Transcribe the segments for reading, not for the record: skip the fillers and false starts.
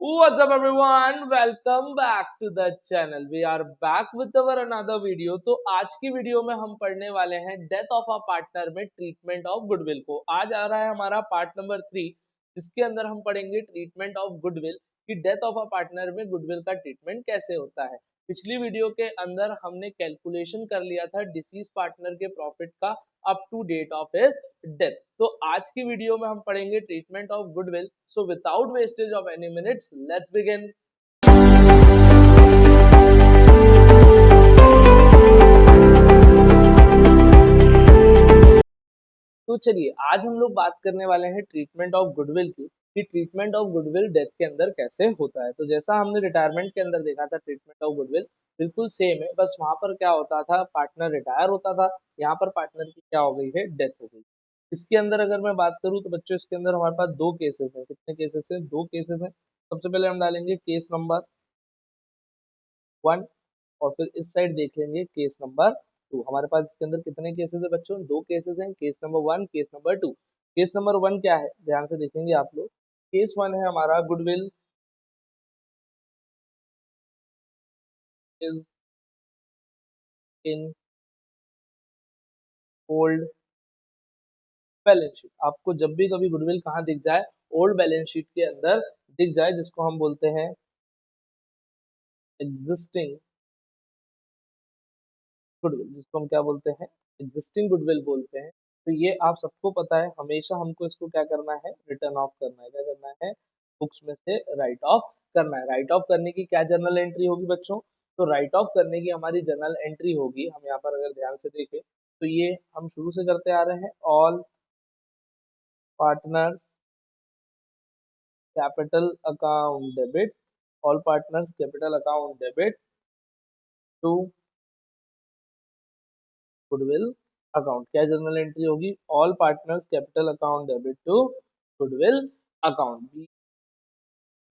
What's up everyone? Welcome back to the channel. We are back with our another video. तो आज की video में हम पढ़ने वाले हैं डेथ ऑफ अ पार्टनर में ट्रीटमेंट ऑफ गुडविल को। आज आ रहा है हमारा पार्ट नंबर 3 जिसके अंदर हम पढ़ेंगे ट्रीटमेंट ऑफ गुडविल कि डेथ ऑफ अ पार्टनर में गुडविल का ट्रीटमेंट कैसे होता है। पिछली वीडियो के अंदर हमने कैलकुलेशन कर लिया था डिसीज पार्टनर के प्रॉफिट का up to date of his death. तो आज की वीडियो में हम पढ़ेंगे treatment of goodwill. So without wastage of any minutes let's begin. तो चलिए आज हम लोग बात करने वाले हैं ट्रीटमेंट ऑफ गुडविल की कि ट्रीटमेंट ऑफ गुडविल डेथ के अंदर कैसे होता है। तो जैसा हमने रिटायरमेंट के अंदर देखा था ट्रीटमेंट ऑफ गुडविल बिल्कुल सेम है, बस वहां पर क्या होता था पार्टनर रिटायर होता था, यहाँ पर पार्टनर की क्या हो गई है डेथ हो गई। इसके अंदर अगर मैं बात करूँ तो बच्चों इसके अंदर हमारे पास दो केसेस हैं। कितने केसेस हैं? दो केसेस हैं। सबसे पहले हम डालेंगे केस नंबर 1 और फिर इस साइड देख लेंगे केस नंबर 2। हमारे पास इसके अंदर कितने केसेस है बच्चों? दो केसेस हैं, case number 1 case number 2। Case number 1 क्या है ध्यान से देखेंगे आप लोग। केस 1 है हमारा goodwill is in old balance sheet. आपको जब भी कभी गुडविल कहाँ दिख जाए, ओल्ड बैलेंस शीट के अंदर दिख जाए, जिसको हम बोलते हैं एग्जिस्टिंग गुडविल, जिसको हम क्या बोलते हैं एग्जिस्टिंग गुडविल बोलते हैं। तो ये आप सबको पता है, हमेशा हमको इसको क्या करना है रिटर्न ऑफ करना है। क्या करना है? बुक्स में से राइट ऑफ करना है। राइट ऑफ करने की क्या जर्नल एंट्री होगी बच्चों? तो राइट ऑफ करने की हमारी जर्नल एंट्री होगी, हम यहाँ पर अगर ध्यान से देखें तो ये हम शुरू से करते आ रहे हैं। All partners capital account debit, all partners capital account debit to goodwill account. क्या जर्नल एंट्री होगी? All partners capital account debit to goodwill account.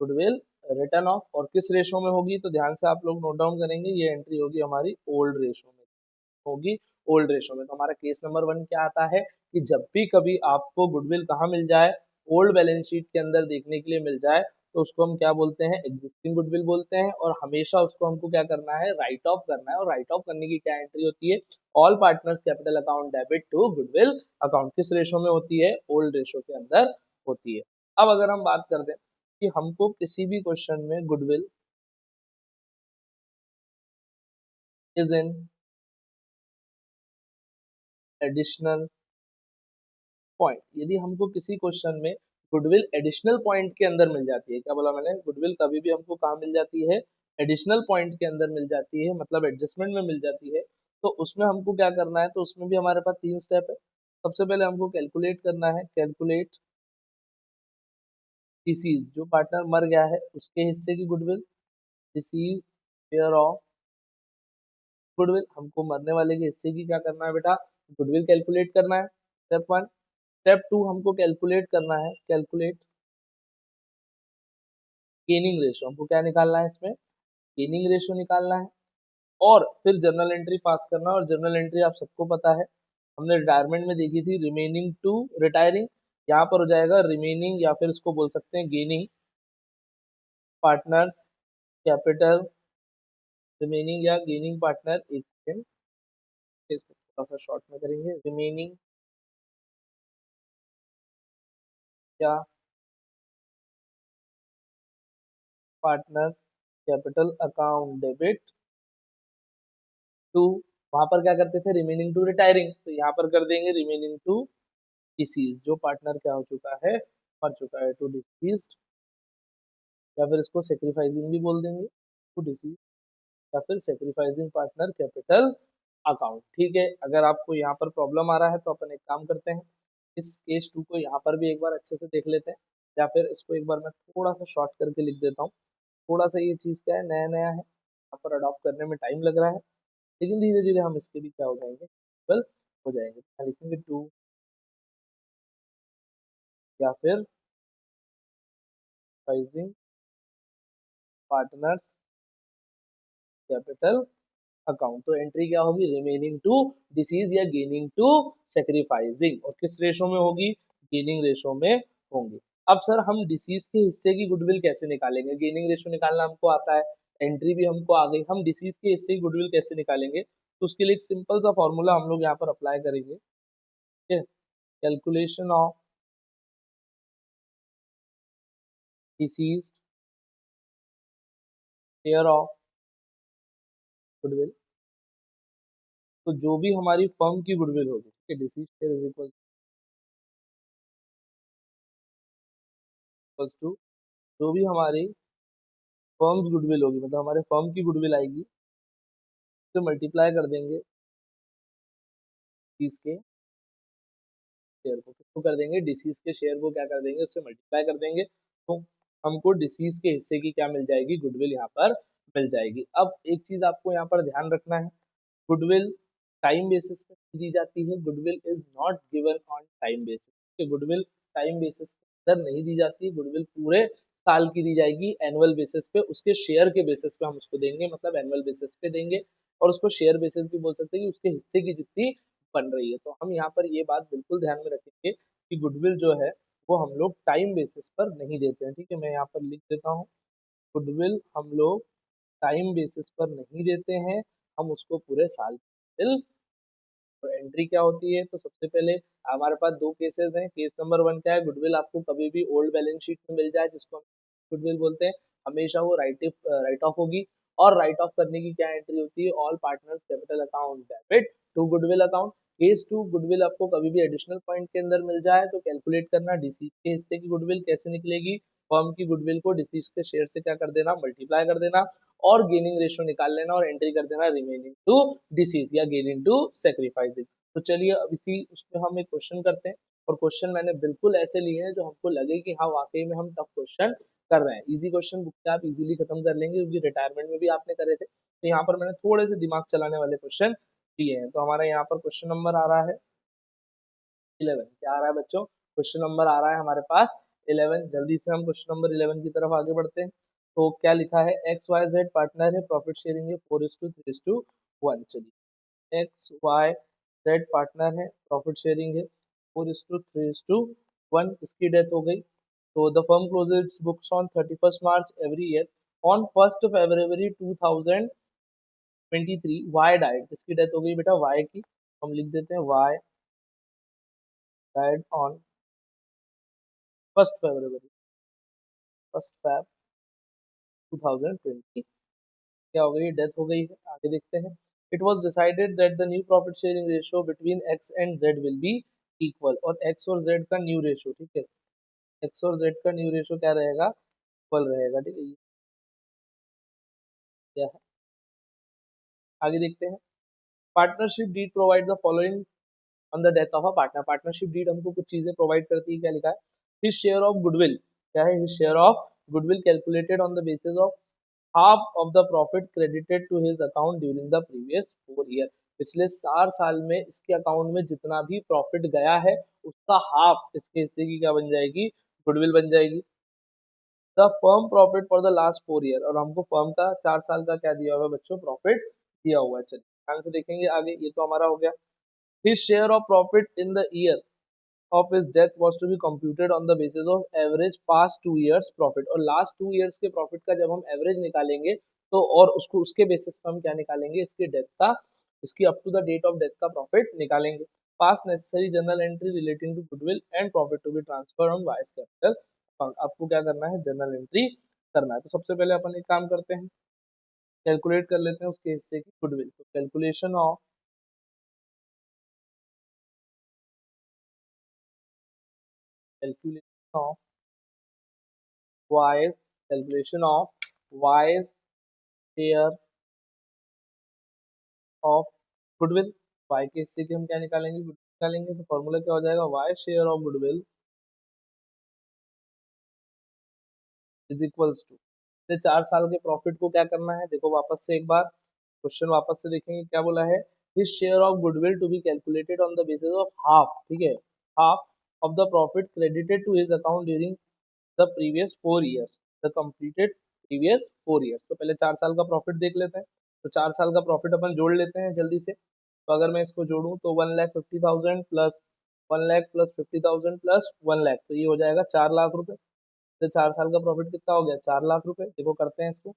Goodwill written off और किस रेशो में होगी? तो ध्यान से आप लोग नोट डाउन करेंगे, ये एंट्री होगी हमारी ओल्ड रेशो में होगी। ओल्ड रेशो में तो हमारा केस नंबर 1 क्या आता है कि जब भी कभी आपको गुडविल कहाँ मिल जाए, ओल्ड बैलेंस शीट के अंदर देखने के लिए मिल जाए, तो उसको हम क्या बोलते हैं एग्जिस्टिंग गुडविल बोलते हैं। और हमेशा उसको हमको क्या करना है राइट ऑफ करना है। और राइट ऑफ करने की क्या एंट्री होती है? All partners capital account debit to goodwill account. किस रेशो में होती है? ओल्ड रेशो के अंदर होती है। अब अगर हम बात कर दें कि हमको किसी भी क्वेश्चन में goodwill is in additional point, यदि हमको किसी क्वेश्चन में गुडविल एडिशनल पॉइंट के अंदर मिल जाती है, क्या बोला मैंने? गुडविल कभी भी हमको कहाँ मिल जाती है? एडिशनल पॉइंट के अंदर मिल जाती है, मतलब एडजस्टमेंट में मिल जाती है। तो उसमें हमको क्या करना है? तो उसमें भी हमारे पास 3 स्टेप है। सबसे पहले हमको कैलकुलेट करना है, कैलकुलेट डिसीज, जो पार्टनर मर गया है उसके हिस्से की goodwill. Disease fair of goodwill, हमको मरने वाले के हिस्से की क्या करना है बेटा? गुडविल कैलकुलेट करना है। स्टेप 1। स्टेप 2 हमको कैलकुलेट करना है, कैलकुलेट गेनिंग रेशियो। हमको क्या निकालना है इसमें? गेनिंग रेशियो निकालना है। और फिर जर्नल एंट्री पास करना। और जर्नल एंट्री आप सबको पता है, हमने रिटायरमेंट में देखी थी, रिमेनिंग टू रिटायरिंग। यहाँ पर हो जाएगा रिमेनिंग, या फिर इसको बोल सकते हैं गेनिंग पार्टनर्स कैपिटल रिमेनिंग या गेनिंग पार्टनर। एक सेकेंड, इसको थोड़ा सा शॉर्ट में करेंगे। रिमेनिंग या partners capital account debit to, वहां पर क्या करते थे रिमेनिंग टू रिटायरिंग, तो यहाँ पर कर देंगे रिमेनिंग टू डिसीज, जो पार्टनर क्या हो चुका है मर चुका है, टू डिसीज। या फिर इसको सेक्रीफाइसिंग भी बोल देंगे, टू डिसीज या फिर सेक्रीफाइसिंग पार्टनर कैपिटल अकाउंट। ठीक है, अगर आपको यहाँ पर प्रॉब्लम आ रहा है तो अपन एक काम करते हैं, इस केस 2 को यहाँ पर भी एक बार अच्छे से देख लेते हैं, या फिर इसको एक बार मैं थोड़ा सा शॉर्ट करके लिख देता हूँ। थोड़ा सा ये चीज़ क्या है नया नया है, यहाँ पर अडॉप्ट करने में टाइम लग रहा है, लेकिन धीरे धीरे हम इसके भी क्या हो जाएंगे वेल हो जाएंगे। यहाँ लिखेंगे टू या फिर प्राइसिंग पार्टनर्स कैपिटल अकाउंट। तो एंट्री क्या होगी? रिमेनिंग टू डिसीज या गेनिंग टू सेक्रीफाइसिंग। और किस रेशो में होगी? गेनिंग रेशो में होंगी। अब सर हम डिसीज के हिस्से की गुडविल कैसे निकालेंगे? गेनिंग रेशियो निकालना हमको आता है, एंट्री भी हमको आ गई, हम डिसीज के हिस्से की गुडविल कैसे निकालेंगे? तो उसके लिए एक सिंपल सा फॉर्मूला हम लोग यहाँ पर अप्लाई करेंगे, ठीक है? Calculation of disease share of goodwill. तो जो भी हमारी फर्म की गुडविल होगी, ठीक है, deceased share is equal to जो भी हमारी फर्म्स गुडविल होगी, मतलब हमारे फर्म की गुडविल आएगी, तो मल्टीप्लाई कर देंगे डिसीज के शेयर को, किसको कर देंगे? डिसीज के शेयर को क्या कर देंगे? उससे मल्टीप्लाई कर देंगे, तो हमको डिसीज के हिस्से की क्या मिल जाएगी? गुडविल यहाँ पर मिल जाएगी। अब एक चीज आपको यहाँ पर ध्यान रखना है, गुडविल टाइम बेसिस पे दी जाती है, goodwill is not given on time basis. Goodwill time basis पर नहीं दी जाती, गुडविल पूरे साल की दी जाएगी एनुअल बेसिस पे, उसके शेयर के बेसिस पे हम उसको देंगे, मतलब एनुअल बेसिस पे देंगे, और उसको शेयर बेसिस भी बोल सकते हैं कि उसके हिस्से की जितनी बन रही है। तो हम यहाँ पर ये बात बिल्कुल ध्यान में रखेंगे कि गुडविल जो है वो हम लोग टाइम बेसिस पर नहीं देते हैं, ठीक है? मैं यहाँ पर लिख देता हूँ, गुडविल हम लोग टाइम बेसिस पर नहीं देते हैं, हम उसको पूरे साल की तो एंट्री क्या होती है? तो सबसे पहले हमारे पास दो केसेस हैं। केस नंबर वन क्या है? गुडविल आपको कभी भी ओल्ड बैलेंस शीट में मिल जाए, जिसको हम गुडविल बोलते हैं, हमेशा वो राइट ऑफ होगी। और राइट ऑफ करने की क्या एंट्री होती है? All partners capital account debit to goodwill account. Case two, goodwill आपको कभी भी एडिशनल पॉइंट के अंदर मिल जाए तो कैलकुलेट करना डिसीज के हिस्से की गुडविल कैसे निकलेगी, फर्म की गुडविल को डिसीज के शेयर से क्या कर देना? मल्टीप्लाई कर देना, और गेनिंग रेशियो निकाल लेना और एंट्री कर देना रिमेनिंग टू डिसीज या गेनिंग टू सेक्रीफाइसिंग। तो चलिए अब इसी उसमें हम एक क्वेश्चन करते हैं, और क्वेश्चन मैंने बिल्कुल ऐसे लिए हैं जो हमको लगे कि हाँ वाकई में हम टफ क्वेश्चन कर रहे हैं। इजी क्वेश्चन बुक से आप इजीली खत्म कर लेंगे, क्योंकि रिटायरमेंट में भी आपने करे थे। तो यहाँ पर मैंने थोड़े से दिमाग चलाने वाले क्वेश्चन दिए हैं। तो हमारा यहाँ पर क्वेश्चन नंबर आ रहा है 11। क्या आ रहा है बच्चों? क्वेश्चन नंबर आ रहा है हमारे पास 11। जल्दी से हम क्वेश्चन नंबर 11 की तरफ आगे बढ़ते हैं। तो क्या लिखा है? एक्स वाई जेड पार्टनर है, प्रॉफिट शेयरिंग है 4:3:1। चलिए, एक्स वाई जेड पार्टनर है, प्रॉफिट शेयरिंग है 4:3:1। इसकी डेथ हो गई। तो the firm closes its books on 31st March every year. On 1 February 2023 Y died. इसकी डेथ हो गई बेटा वाई की, हम लिख देते हैं वाई डाइड ऑन 1 फरवरी 2020। क्या हो गई? डेथ हो गई है। आगे देखते हैं। It was decided that the new profit sharing ratio between x and Z will be equal. और एक्स और जेड का न्यू रेशियो, ठीक है, एक्स और जेड का न्यू रेशियो क्या रहेगा? इक्वल रहेगा, ठीक है। ये क्या है? आगे देखते हैं। Partnership deed provide the following on the death of a partner. Partnership deed हमको कुछ चीजें प्रोवाइड करती है। क्या लिखा है? His share of goodwill. क्या है? His share of goodwill calculated on the basis of half of the profit credited to his account during the previous 4 year. पिछले 4 साल में इसके अकाउंट में जितना भी प्रॉफिट गया है उसका हाफ इसके हिस्से की क्या बन जाएगी? गुडविल बन जाएगी। The firm profit for the last 4 year. और हमको फर्म का 4 साल का क्या दिया हुआ है बच्चों? प्रॉफिट दिया हुआ है। चलिए ध्यान से देखेंगे आगे। ये तो हमारा हो गया। His share of profit in the year of his death was to be computed on the basis of average past 2 years profit। और लास्ट 2 years के प्रॉफिट का जब हम एवरेज निकालेंगे तो और उसको उसके बेसिस पर हम क्या निकालेंगे? इसके डेथ का, इसकी up to the date of death का प्रॉफिट निकालेंगे। Pass necessary journal entry relating to goodwill and profit to be transfer on Y's capital account. आपको क्या करना है? जर्नल एंट्री करना है। तो सबसे पहले अपन एक काम करते हैं, कैलकुलेट कर लेते हैं उसके हिस्से की गुडविल। तो calculation of Y's calculation of Y's share of goodwill. Y के हिस्से की हम क्या निकालेंगे? गुडविल निकालेंगे। तो फॉर्मूला क्या हो जाएगा? Y share of goodwill is equals to 4 साल के प्रॉफिट को क्या करना है? देखो वापस से एक बार क्वेश्चन वापस से देखेंगे क्या बोला है। His share of goodwill to be calculated on the basis of half, ठीक है, half of the profit credited to his account during the previous 4 years, the completed previous 4 years. तो पहले 4 साल का प्रॉफिट देख लेते हैं। तो 4 साल का प्रॉफिट अपन जोड़ लेते हैं जल्दी से। तो अगर मैं इसको जोड़ूं तो 1,50,000 plus 1 lakh plus 50,000 plus 1 lakh, तो ये हो जाएगा 4 लाख रुपए। तो 4 साल का प्रॉफिट कितना हो गया? 4 लाख रुपए। देखो करते हैं इसको,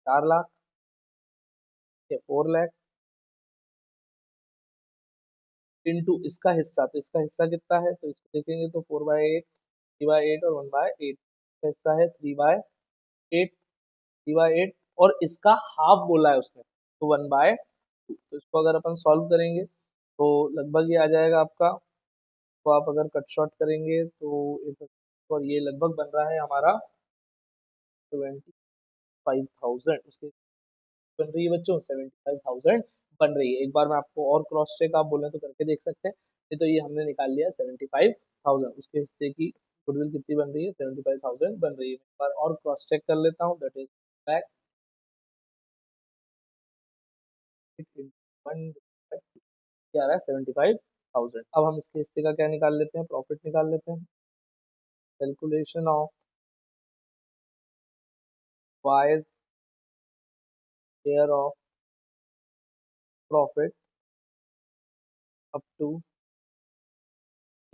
4 लाख, 4 लाख इंटू इसका हिस्सा, तो इसका हिस्सा कितना है? तो इसको देखेंगे तो 4/8, 3/8 और 1/8। इसका हिस्सा है 3/8, 3/8, और इसका हाफ बोला है उसने, तो 1/2। तो इसको अगर अपन सॉल्व करेंगे तो लगभग ये आ जाएगा आपका, तो आप अगर कट शॉर्ट करेंगे तो और ये लगभग बन रहा है हमारा 25,000, उसके बन रही है बच्चों 75,000 बन रही है। एक बार मैं आपको और क्रॉस चेक आप बोले तो करके देख सकते हैं। ये तो ये हमने निकाल लिया 75,000, उसके हिस्से की गुडविल कितनी बन रही है? 75,000 बन रही है। एक बार और क्रॉस चेक कर लेता हूँ, दैट इज बैक वन क्या आ रहा है? 75,000। अब हम इसके हिस्से का क्या निकाल लेते हैं? प्रॉफिट निकाल लेते हैं। Calculation of Y's share of profit up to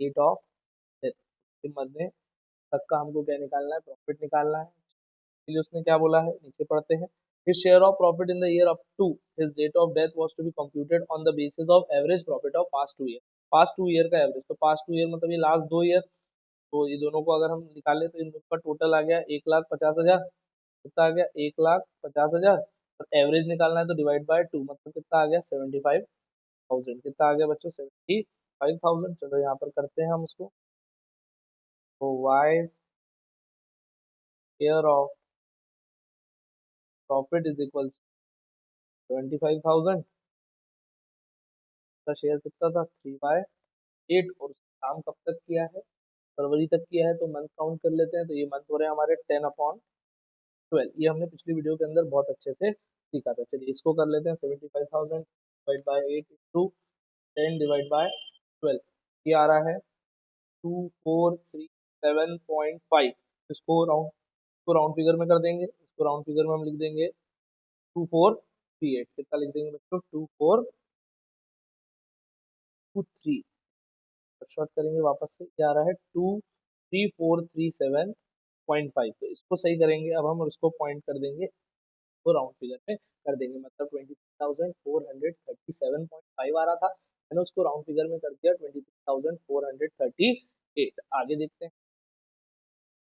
date of death, मरने तक का हमको क्या निकालना है? प्रॉफिट निकालना है। इसलिए उसने क्या बोला है, नीचे पढ़ते हैं। His share of profit in the year up to his date of death was to be computed on the basis of average profit of past 2 year। Past 2 year का एवरेज, तो पास्ट 2 ईयर मतलब ये last 2 year. तो ये दोनों को अगर हम निकालें तो इन दोनों का टोटल आ गया 1,50,000। कितना आ गया? 1,50,000। और एवरेज निकालना है तो डिवाइड बाय 2, मतलब कितना आ गया? 75,000। कितना आ गया बच्चों? 75,000। चलो यहाँ पर करते हैं हम उसको, तो Y share of profit is equal 75,000 का शेयर कितना था? 3/8। और उसका काम कब तक किया है? फरवरी तक किया है। तो मंथ काउंट कर लेते हैं, तो ये मंथ हो रहे हैं हमारे 10/12। ये हमने पिछली वीडियो के अंदर बहुत अच्छे से सीखा था। चलिए इसको कर लेते हैं, 75,000 divide by 8 into 10 divide by 12, ये आ रहा है 2437.5। इसको राउंड फिगर में कर देंगे, इसको राउंड फिगर में हम लिख देंगे 2438। कितना लिख देंगे बच्चों? 2423। शॉर्ट करेंगे वापस से, क्या आ रहा है? 23437.5। तो इसको सही करेंगे अब हम, और इसको पॉइंट कर देंगे, तो राउंड फिगर में कर देंगे, मतलब 23,437.5 आ रहा था, मैंने उसको राउंड फिगर में कर दिया 23,438। आगे देखते हैं।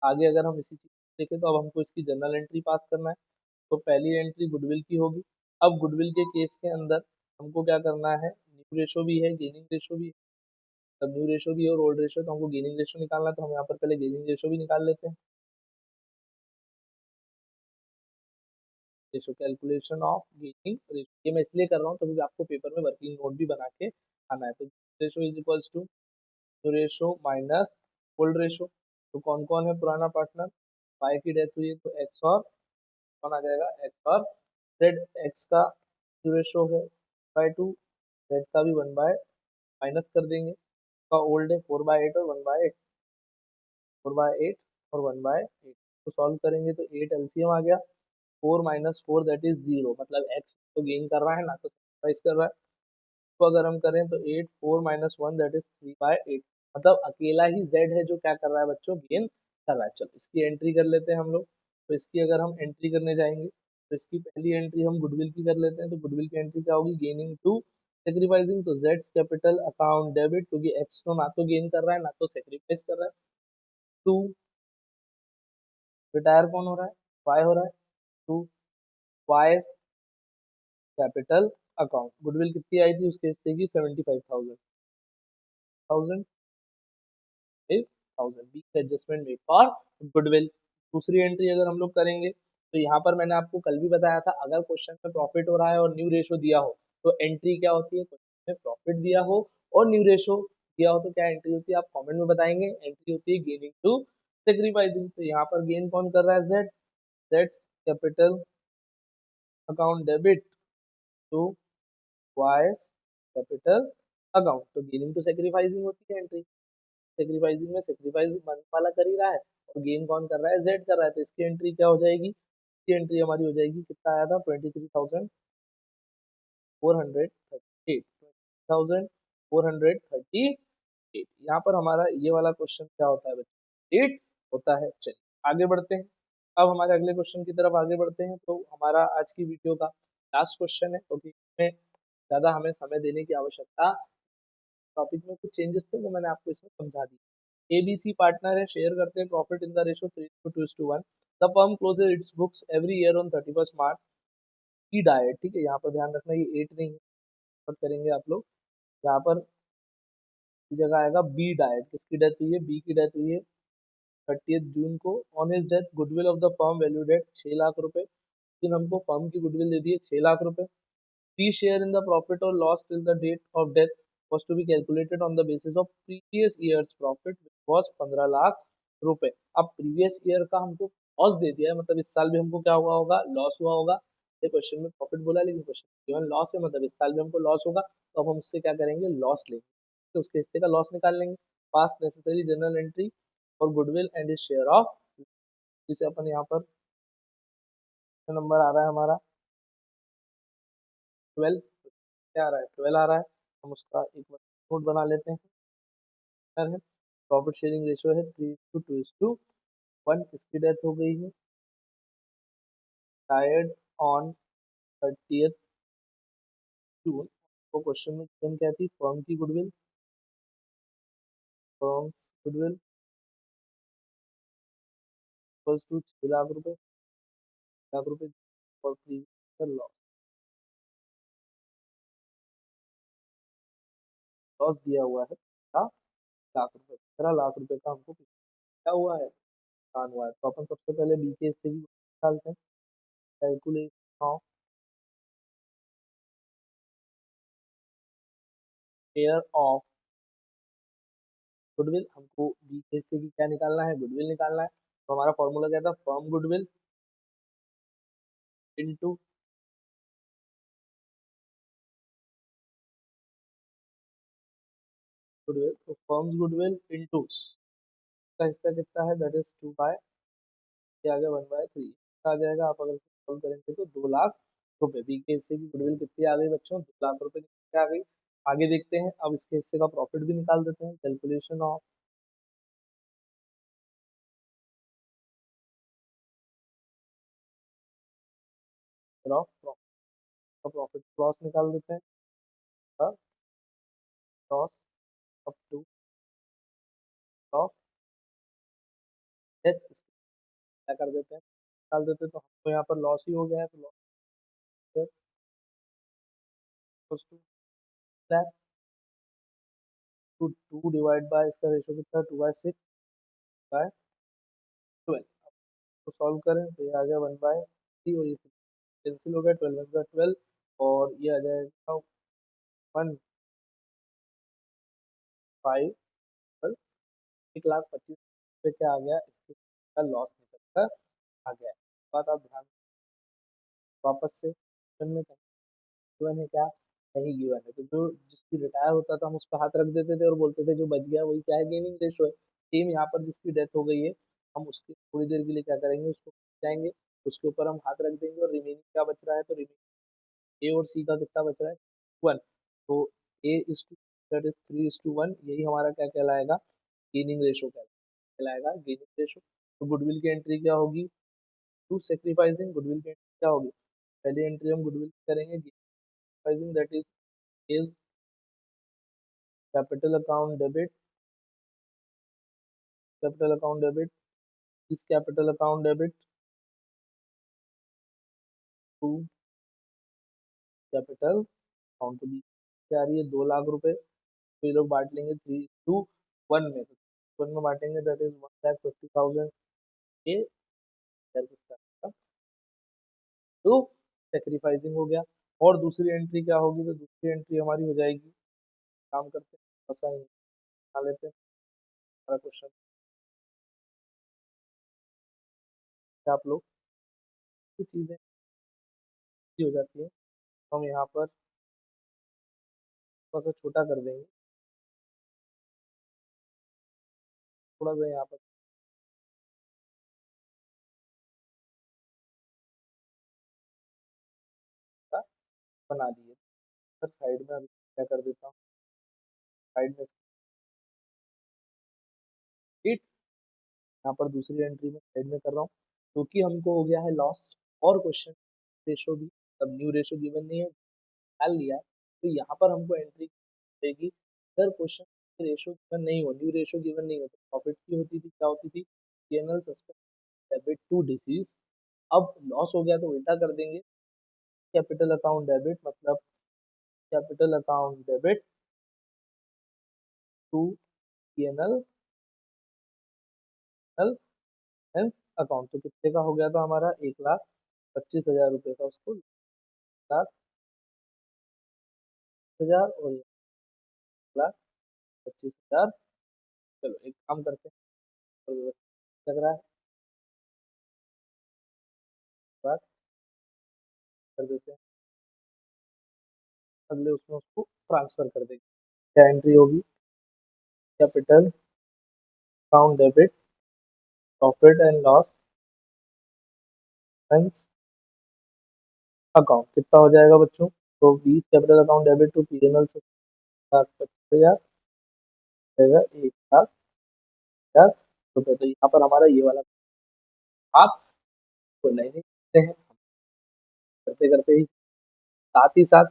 आगे अगर हम इसी चीज को देखें तो अब हमको इसकी जर्नल एंट्री पास करना है। तो पहली एंट्री गुडविल की होगी। अब गुडविल के केस के अंदर हमको क्या करना है? न्यू रेशो भी है, गेनिंग रेशो भी है। तब न्यू रेशो भी है और ओल्ड रेशो, तो हमको गेनिंग रेशो निकालना है, तो हम यहाँ पर पहले गेनिंग रेशो भी निकाल लेते हैं। Ratio, calculation of gaining ratio, ये मैं इसलिए कर रहा हूँ क्योंकि आपको पेपर में वर्किंग नोट भी बना के आना है। तो ratio is equals to new ratio minus old ratio. तो कौन कौन है पुराना पार्टनर? वाई की डेथ हुई है तो एक्स, और कौन आ जाएगा? एक्स और जेड। एक्स का न्यू रेशो है 1/2, जेड का भी 1/, माइनस कर देंगे। का ओल्ड है 4/8 और 1/8, 4/8 और 1/8। तो सॉल्व करेंगे तो 8 एलसीएम आ गया। 4 - 4 दैट इज 0, मतलब एक्स तो गेन कर रहा है ना, तो सैक्रिफाइस कर रहा है। तो अगर हम करें तो 8 4 - 1 दैट इज 3/8, मतलब अकेला ही जेड है जो क्या कर रहा है बच्चों? गेन कर रहा है। चलो इसकी एंट्री कर लेते हैं हम लोग। तो इसकी अगर हम एंट्री करने जाएंगे तो इसकी पहली एंट्री हम गुडविल की कर लेते हैं। तो गुडविल की एंट्री क्या होगी? गेनिंग टू सेक्रीफाइसिंग, तो जेड्स कैपिटल अकाउंट डेबिट, क्योंकि एक्स तो ना तो गेन कर रहा है ना तो सेक्रीफाइस कर रहा है। टू रिटायर कौन हो रहा है? वाई हो रहा है। To Y capital account, goodwill कितनी आई थी उसके हिस्से की? 75,000, 1000 बीच एडजस्टमेंट मेड फॉर गुडविल। दूसरी एंट्री अगर हम लोग करेंगे तो यहाँ पर मैंने आपको कल भी बताया था, अगर क्वेश्चन में प्रॉफिट हो रहा है और न्यू रेशो दिया हो तो एंट्री क्या होती है? क्वेश्चन में प्रॉफिट दिया हो और न्यू रेशो दिया हो तो क्या एंट्री होती है? आप कमेंट में बताएंगे। एंट्री होती है गेनिंग टू सेक्रीफाइसिंग। तो यहाँ पर गेन कौन कर रहा है? जेड, जेड्स capital account debit to Y's capital account. तो गेनिंग टू सेक्रीफाइसिंग होती है एंट्री। सेक्रीफाइसिंग में सेक्रीफाइस मन वाला कर ही रहा है और गेन कौन कर रहा है? जेड कर रहा है। तो इसकी एंट्री क्या हो जाएगी? इसकी एंट्री हमारी हो जाएगी, कितना आया था? 23,438, 20,000 438। यहाँ पर हमारा ये वाला क्वेश्चन क्या होता है बच्चों, 8 होता है। चलिए आगे बढ़ते हैं। अब हमारे अगले क्वेश्चन की तरफ आगे बढ़ते हैं। तो हमारा आज की वीडियो का लास्ट क्वेश्चन है, क्योंकि इसमें ज़्यादा हमें समय देने की आवश्यकता, टॉपिक में कुछ चेंजेस थे वो मैंने आपको इसमें समझा दी। एबीसी पार्टनर है, शेयर करते हैं profit in the ratio 3:2:1। The firm closes its books every year on 31 March. की डाइट, ठीक है, यहाँ पर ध्यान रखना ये 8 नहीं है, नोट करेंगे आप लोग। यहाँ पर की जगह आएगा बी डाइट। किसकी डेथ हुई है, बी की डेथ हुई है 30 जून को। On his death goodwill of the firm valued at 6 lakh रुपए। फिर हमको फर्म की गुडविल दे दी है 6 लाख रुपए। Free share in the profit or loss till the date of death was to be calculated on the basis of previous year's profit, which was 15 lakh रुपए। अब previous year का हमको लॉस दे दिया है, मतलब इस साल भी हमको क्या हुआ होगा, लॉस हुआ होगा। ये क्वेश्चन में प्रॉफिट बोला है, लेकिन क्वेश्चन केवल लॉस है, मतलब इस साल भी हमको लॉस होगा, तो अब हम उससे क्या करेंगे, लॉस लेंगे, तो उसके हिस्से का लॉस निकाल लेंगे। पास नेसेसरी जनरल एंट्री और goodwill and is share of, जिसे अपन यहाँ पर नंबर आ रहा है हमारा 12, क्या आ रहा है, 12 आ रहा है। हम उसका एक बार नोट बना लेते हैं। है प्रॉफिट शेयरिंग रेशियो है 3:2:1। इसकी डेथ हो गई है, डायड ऑन 30 जून। तो क्वेश्चन में गिवन क्या थी, फर्म की goodwill, firm's goodwill equals to 6 lakh रुपए, लाख रुपए और प्रीवियस लॉस, लॉस दिया हुआ है 15 लाख रुपए। 15 लाख रुपए का हमको क्या हुआ है, नुकसान हुआ है। तो अपन सबसे पहले बी के हिस्से की निकालते हैं। Calculation of share of goodwill, हमको बी के हिस्से की क्या निकालना है, गुडविल निकालना है। तो हमारा फॉर्मूला क्या था, फर्म गुडविल इनटू गुडविल, तो फर्म्स गुडविल इनटू का हिस्सा कितना है, दैट इज 2/, ये आ गया 1/3 आ जाएगा। आप अगर सॉल्व करेंगे तो 2 लाख रुपए। बी के हिस्से की गुडविल कितनी आ गई बच्चों, 2 लाख रुपए कितनी आ गई। आगे देखते हैं, अब इसके हिस्से का प्रॉफिट भी निकाल देते हैं। कैलकुलेशन ऑफ प्रॉफिट का प्रॉफिट लॉस निकाल देते हैं। Loss up to loss death, क्या कर देते हैं, निकाल देते हैं। तो हमको यहाँ पर लॉस ही हो गया है, तो loss to lakh to 2 divide by, इसका रेशो कितना है, 2/6/12। तो सॉल्व करें तो ये आ गया 1/3, और ये कैंसिल हो गया, 12 1 12, और ये आ जाएगा 1/5। 1,25,000 क्या आ गया, इसके का लॉस निकल कर आ गया। बात आप ध्यान, वापस से क्वेश्चन में गिवन है क्या, नहीं गिवन है, तो जो जिसकी रिटायर होता था हम उस पर हाथ रख देते थे और बोलते थे जो बच गया वही क्या है, गेनिंग रेशो है। सेम यहाँ पर जिसकी डेथ हो गई है, हम उसकी थोड़ी देर के लिए क्या करेंगे, उसको जाएंगे, उसके ऊपर हम हाथ रख देंगे, और रिमेनिंग क्या बच रहा है, तो ए और सी का कितना बच रहा है, 1। तो A is to, that is 3:1, यही हमारा क्या कहलाएगा, गेनिंग रेशो कहलाएगा, गेनिंग रेशो। तो गुडविल की एंट्री क्या होगी, टू सेक्रीफाइसिंग, गुडविल की एंट्री क्या होगी, पहली एंट्री हम गुडविल करेंगे, sacrificing that is capital account debit, capital account debit is capital account debit to capital account B. क्या आ रही है, 2 लाख रुपए। तो ये लोग बांट लेंगे 3:1 में, तो 1 में बांटेंगे, दैट इज 1,50,000 ए, तो सेक्रीफाइसिंग हो गया। और दूसरी एंट्री क्या होगी, तो दूसरी एंट्री हमारी हो जाएगी, काम करते हैं, ऐसा ही बना लेते हैं हमारा क्वेश्चन। आप लोग ये चीज़ें हो जाती है, तो हम यहाँ पर थोड़ा सा छोटा कर देंगे, थोड़ा सा यहाँ पर बना दिए। सर साइड में अभी क्या कर देता हूँ, साइड में ठीक, यहाँ पर दूसरी एंट्री में साइड में कर रहा हूँ क्योंकि हमको हो गया है लॉस और क्वेश्चन रेशो भी, तब न्यू रेशो गिवन नहीं है, निकाल लिया है, तो यहाँ पर हमको एंट्री देगी। अगर क्वेश्चन रेशो गिवन नहीं हो, न्यू रेशो गिवन नहीं हो, तो प्रॉफिट की होती थी, क्या होती थी, PNL suspense debit to deceased. अब लॉस हो गया तो उल्टा कर देंगे, कैपिटल अकाउंट डेबिट मतलब capital account debit to PNL account. तो कितने का हो गया था हमारा, 1,25,000 रुपये का, उसको 1,00,000 और 1,25,000। चलो एक काम करते हैं, और व्यवस्थित लग रहा है, बात कर देते हैं, अगले उसमें उसको ट्रांसफर कर देंगे। क्या एंट्री होगी, capital account debit profit and loss account, कितना हो जाएगा बच्चों, तो 20 capital account debit to PNL से 1,25,000 जाएगा, 1,00,000 रुपये। तो यहाँ पर हमारा ये वाला आप को नहीं करते हैं, करते करते ही साथ ही साथ,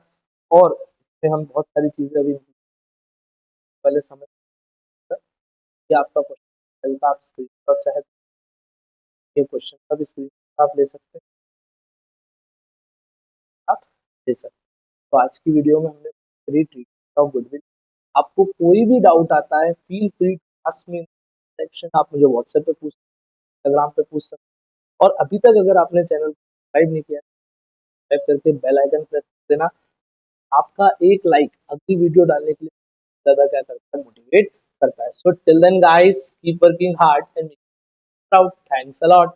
और इसमें हम बहुत सारी चीजें अभी पहले समझ, ये आपका क्वेश्चन का आप स्क्रीनशॉट चाहे ये क्वेश्चन का भी स्क्रीनशॉट आप ले सकते हैं, आप ले सकते हैं। तो आज की वीडियो में हमने ट्रीटमेंट ऑफ गुडविल, आपको कोई भी डाउट आता है feel free ask me section, आप मुझे व्हाट्सएप पे पूछ, इंस्टाग्राम पे पूछ सकते हैं। और अभी तक अगर आपने चैनल को सब्सक्राइब नहीं किया, सब्सक्राइब करके बेल आइकन प्रेस कर देना। आपका एक लाइक अगली वीडियो डालने के लिए ज़्यादा क्या करता है, मोटिवेट करता है। So till then guys, keep working hard and proud. Thanks a lot.